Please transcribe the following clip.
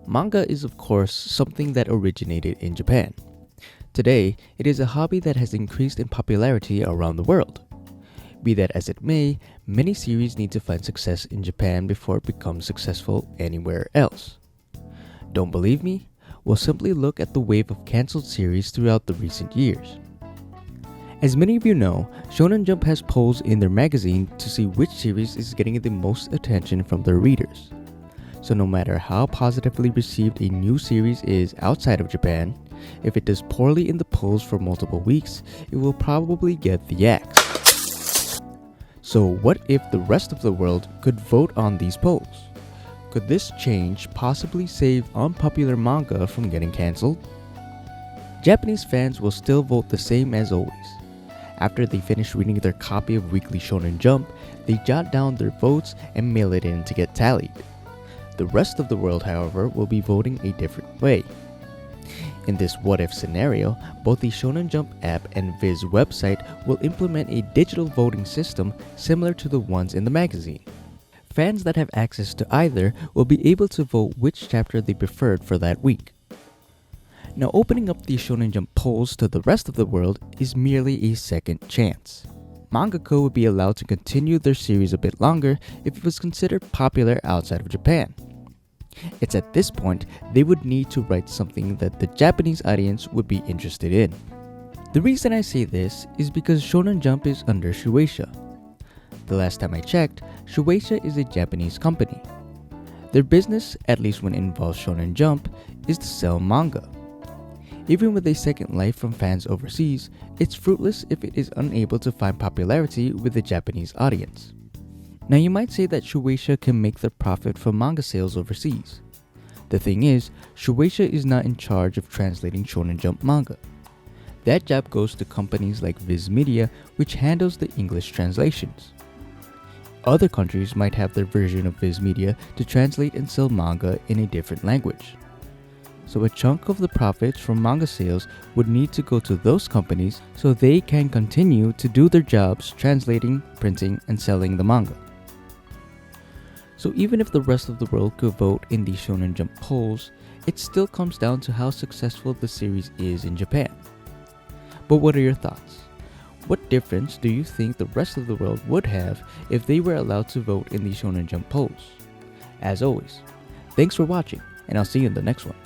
Manga is of course something that originated in Japan. Today, it is a hobby that has increased in popularity around the world. Be that as it may, many series need to find success in Japan before it becomes successful anywhere else. Don't believe me? Well, simply look at the wave of cancelled series throughout the recent years. As many of you know, Shonen Jump has polls in their magazine to see which series is getting the most attention from their readers. So no matter how positively received a new series is outside of Japan, if it does poorly in the polls for multiple weeks, it will probably get the axe. So what if the rest of the world could vote on these polls? Could this change possibly save unpopular manga from getting cancelled? Japanese fans will still vote the same as always. After they finish reading their copy of Weekly Shonen Jump, they jot down their votes and mail it in to get tallied. The rest of the world, however, will be voting a different way. In this what-if scenario, both the Shonen Jump app and Viz website will implement a digital voting system similar to the ones in the magazine. Fans that have access to either will be able to vote which chapter they preferred for that week. Now, opening up the Shonen Jump polls to the rest of the world is merely a second chance. Mangaka would be allowed to continue their series a bit longer if it was considered popular outside of Japan. It's at this point they would need to write something that the Japanese audience would be interested in. The reason I say this is because Shonen Jump is under Shueisha. The last time I checked, Shueisha is a Japanese company. Their business, at least when it involves Shonen Jump, is to sell manga. Even with a second life from fans overseas, it's fruitless if it is unable to find popularity with the Japanese audience. Now you might say that Shueisha can make their profit from manga sales overseas. The thing is, Shueisha is not in charge of translating Shonen Jump manga. That job goes to companies like Viz Media, which handles the English translations. Other countries might have their version of Viz Media to translate and sell manga in a different language. So a chunk of the profits from manga sales would need to go to those companies so they can continue to do their jobs translating, printing, and selling the manga. So even if the rest of the world could vote in the Shonen Jump polls, it still comes down to how successful the series is in Japan. But what are your thoughts? What difference do you think the rest of the world would have if they were allowed to vote in the Shonen Jump polls? As always, thanks for watching, and I'll see you in the next one.